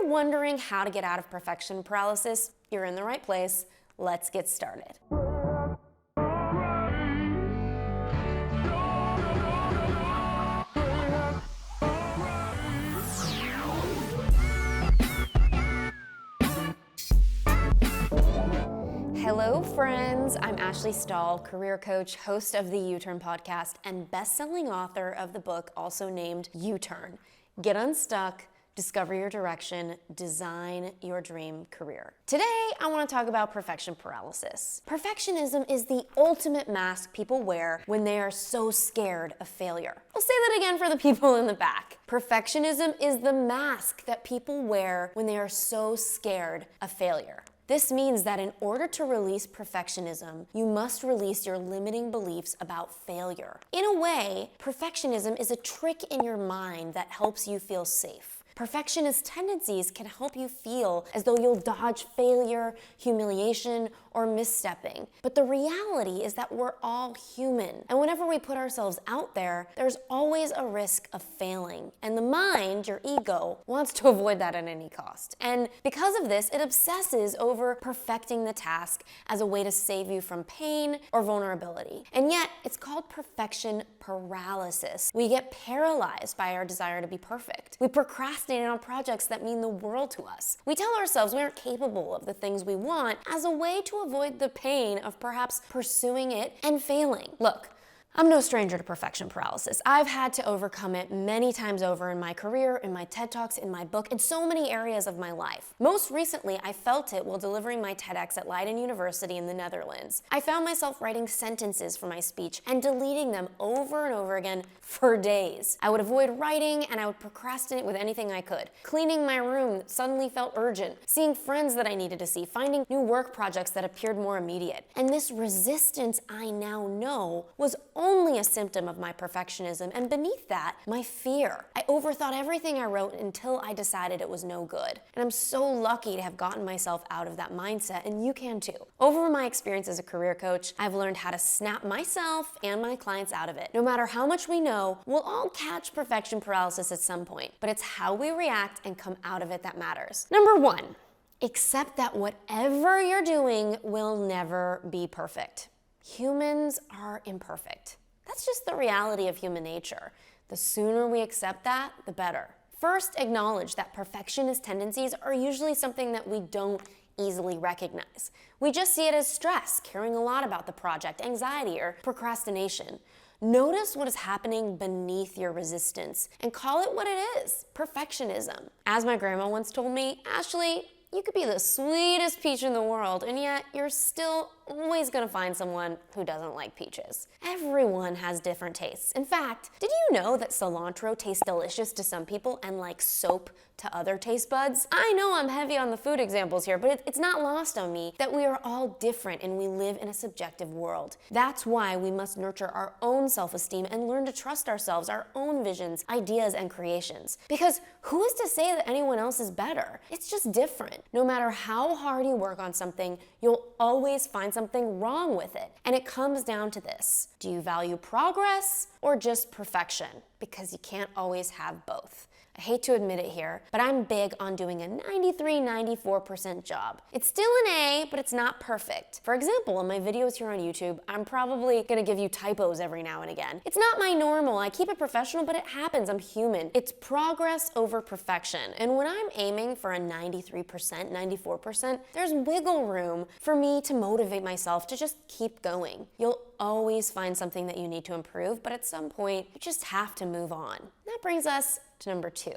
you're wondering how to get out of perfection paralysis, you're in the right place. Let's get started. Hello friends, I'm AshleyStahl, career coach, host of the U-Turn podcast, and best-selling author of the book also named U-Turn. Get unstuck, discover your direction, design your dream career. Today, I want to talk about perfection paralysis. Perfectionism is the ultimate mask people wear when they are so scared of failure. I'll say that again for the people in the back. Perfectionism is the mask that people wear when they are so scared of failure. This means that in order to release perfectionism, you must release your limiting beliefs about failure. In a way, perfectionism is a trick in your mind that helps you feel safe. Perfectionist tendencies can help you feel as though you'll dodge failure, humiliation, or misstepping. But the reality is that we're all human. And whenever we put ourselves out there, there's always a risk of failing. And the mind, your ego, wants to avoid that at any cost. And because of this, it obsesses over perfecting the task as a way to save you from pain or vulnerability. And yet, it's called perfection paralysis. We get paralyzed by our desire to be perfect. We procrastinate on projects that mean the world to us. We tell ourselves we aren't capable of the things we want as a way to avoid the pain of perhaps pursuing it and failing. Look, I'm no stranger to perfection paralysis. I've had to overcome it many times over in my career, in my TED Talks, in my book, in so many areas of my life. Most recently, I felt it while delivering my TEDx at Leiden University in the Netherlands. I found myself writing sentences for my speech and deleting them over and over again for days. I would avoid writing and I would procrastinate with anything I could. Cleaning my room suddenly felt urgent, seeing friends that I needed to see, finding new work projects that appeared more immediate. And this resistance, I now know, was only a symptom of my perfectionism, and beneath that, my fear. I overthought everything I wrote until I decided it was no good. And I'm so lucky to have gotten myself out of that mindset, and you can too. Over my experience as a career coach, I've learned how to snap myself and my clients out of it. No matter how much we know, we'll all catch perfection paralysis at some point, but it's how we react and come out of it that matters. Number one, accept that whatever you're doing will never be perfect. Humans are imperfect. That's just the reality of human nature. The sooner we accept that, the better. First, acknowledge that perfectionist tendencies are usually something that we don't easily recognize. We just see it as stress, caring a lot about the project, anxiety, or procrastination. Notice what is happening beneath your resistance and call it what it is, perfectionism. As my grandma once told me, Ashley, you could be the sweetest peach in the world, and yet you're still always gonna find someone who doesn't like peaches. Everyone has different tastes. In fact, did you know that cilantro tastes delicious to some people and like soap to other taste buds? I know I'm heavy on the food examples here, but it's not lost on me that we are all different and we live in a subjective world. That's why we must nurture our own self-esteem and learn to trust ourselves, our own visions, ideas, and creations. Because who is to say that anyone else is better? It's just different. No matter how hard you work on something, you'll always find something wrong with it. And it comes down to this. Do you value progress or just perfection? Because you can't always have both. I hate to admit it here, but I'm big on doing a 93-94% job. It's still an A, but it's not perfect. For example, in my videos here on YouTube, I'm probably gonna give you typos every now and again. It's not my normal. I keep it professional, but it happens. I'm human. It's progress over perfection. And when I'm aiming for a 93%, 94%, there's wiggle room for me to motivate myself to just keep going. You'll always find something that you need to improve, but at some point, you just have to move on. That brings us to number 2.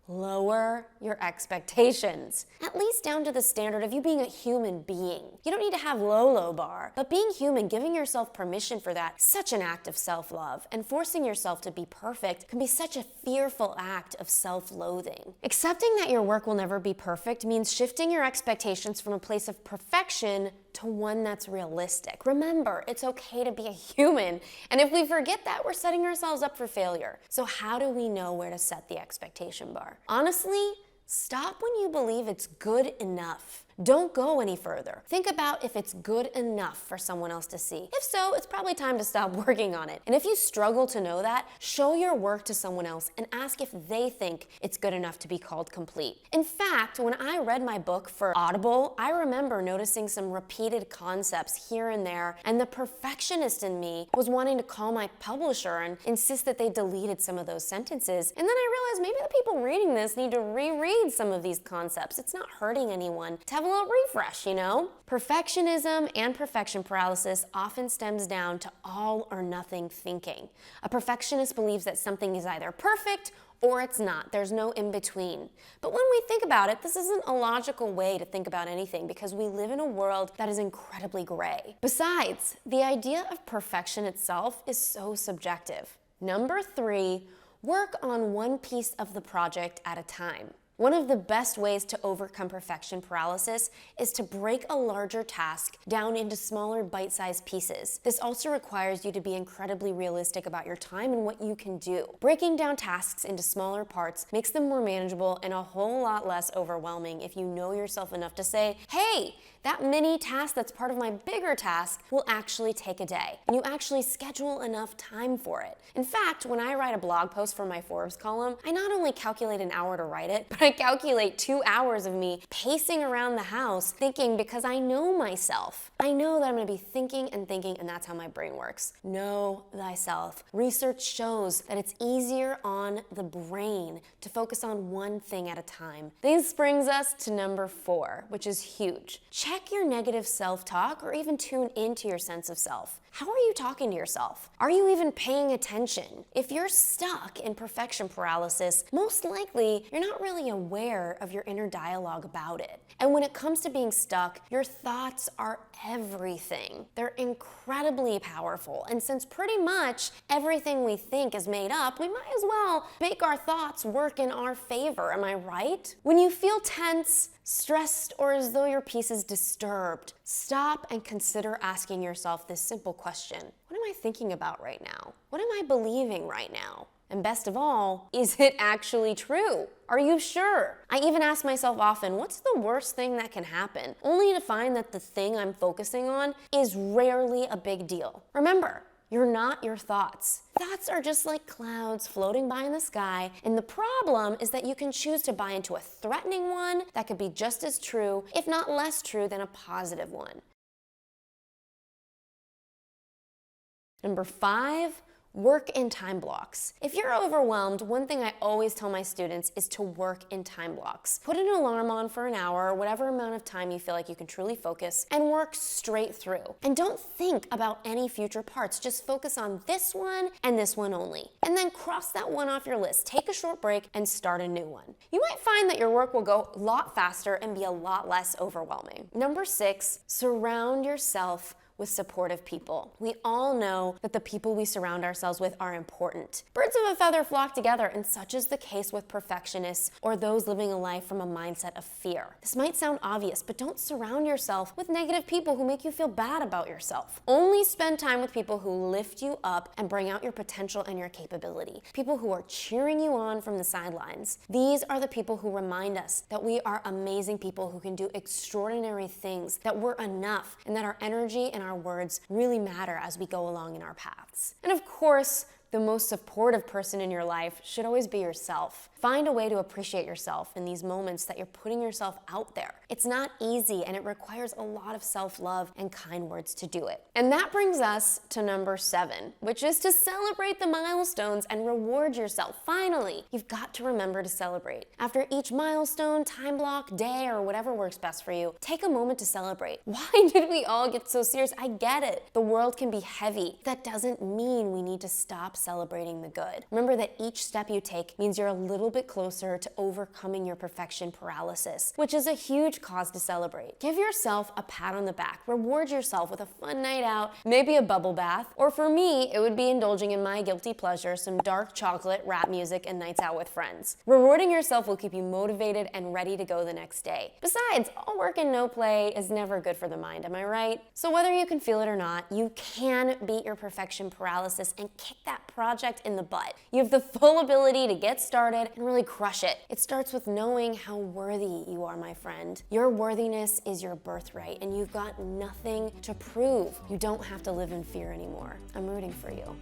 Lower your expectations, at least down to the standard of you being a human being. You don't need to have low bar, but being human, giving yourself permission for that, such an act of self-love, and forcing yourself to be perfect can be such a fearful act of self-loathing. Accepting that your work will never be perfect means shifting your expectations from a place of perfection to one that's realistic. Remember, it's okay to be a human, and if we forget that, we're setting ourselves up for failure. So how do we know where to set the expectation bar? Honestly, stop when you believe it's good enough. Don't go any further. Think about if it's good enough for someone else to see. If so, it's probably time to stop working on it. And if you struggle to know that, show your work to someone else and ask if they think it's good enough to be called complete. In fact, when I read my book for Audible, I remember noticing some repeated concepts here and there, and the perfectionist in me was wanting to call my publisher and insist that they deleted some of those sentences. And then I realized maybe the people reading this need to reread some of these concepts. It's not hurting anyone to have a little refresh, you know? Perfectionism and perfection paralysis often stems down to all or nothing thinking. A perfectionist believes that something is either perfect or it's not. There's no in between. But when we think about it, this isn't a logical way to think about anything because we live in a world that is incredibly gray. Besides, the idea of perfection itself is so subjective. Number 3, work on one piece of the project at a time. One of the best ways to overcome perfection paralysis is to break a larger task down into smaller bite-sized pieces. This also requires you to be incredibly realistic about your time and what you can do. Breaking down tasks into smaller parts makes them more manageable and a whole lot less overwhelming if you know yourself enough to say, hey, that mini task that's part of my bigger task will actually take a day. And you actually schedule enough time for it. In fact, when I write a blog post for my Forbes column, I not only calculate an hour to write it, but I calculate 2 hours of me pacing around the house thinking because I know myself. I know that I'm gonna be thinking, and that's how my brain works. Know thyself. Research shows that it's easier on the brain to focus on one thing at a time. This brings us to number 4, which is huge. Check your negative self-talk or even tune into your sense of self. How are you talking to yourself? Are you even paying attention? If you're stuck in perfection paralysis, most likely you're not really aware of your inner dialogue about it. And when it comes to being stuck, your thoughts are everything. They're incredibly powerful. And since pretty much everything we think is made up, we might as well make our thoughts work in our favor. Am I right? When you feel tense, stressed, or as though your peace is disturbed, stop and consider asking yourself this simple question. What am I thinking about right now? What am I believing right now? And best of all, is it actually true? Are you sure? I even ask myself often, what's the worst thing that can happen? Only to find that the thing I'm focusing on is rarely a big deal. Remember, you're not your thoughts. Thoughts are just like clouds floating by in the sky, and the problem is that you can choose to buy into a threatening one that could be just as true, if not less true, than a positive one. Number 5, work in time blocks. If you're overwhelmed, one thing I always tell my students is to work in time blocks. Put an alarm on for an hour or whatever amount of time you feel like you can truly focus and work straight through. And don't think about any future parts. Just focus on this one and this one only. And then cross that one off your list. Take a short break and start a new one. You might find that your work will go a lot faster and be a lot less overwhelming. Number 6, surround yourself with supportive people. We all know that the people we surround ourselves with are important. Birds of a feather flock together, and such is the case with perfectionists or those living a life from a mindset of fear. This might sound obvious, but don't surround yourself with negative people who make you feel bad about yourself. Only spend time with people who lift you up and bring out your potential and your capability. People who are cheering you on from the sidelines. These are the people who remind us that we are amazing people who can do extraordinary things, that we're enough, and that our energy and our words really matter as we go along in our paths. And of course, the most supportive person in your life should always be yourself. Find a way to appreciate yourself in these moments that you're putting yourself out there. It's not easy, and it requires a lot of self-love and kind words to do it. And that brings us to number 7, which is to celebrate the milestones and reward yourself. Finally, you've got to remember to celebrate. After each milestone, time block, day, or whatever works best for you, take a moment to celebrate. Why did we all get so serious? I get it. The world can be heavy. That doesn't mean we need to stop celebrating the good. Remember that each step you take means you're a little bit closer to overcoming your perfection paralysis, which is a huge cause to celebrate. Give yourself a pat on the back. Reward yourself with a fun night out, maybe a bubble bath, or for me, it would be indulging in my guilty pleasure, some dark chocolate, rap music, and nights out with friends. Rewarding yourself will keep you motivated and ready to go the next day. Besides, all work and no play is never good for the mind, am I right? So whether you can feel it or not, you can beat your perfection paralysis and kick that project in the butt. You have the full ability to get started and really crush it. It starts with knowing how worthy you are, my friend. Your worthiness is your birthright, and you've got nothing to prove. You don't have to live in fear anymore. I'm rooting for you.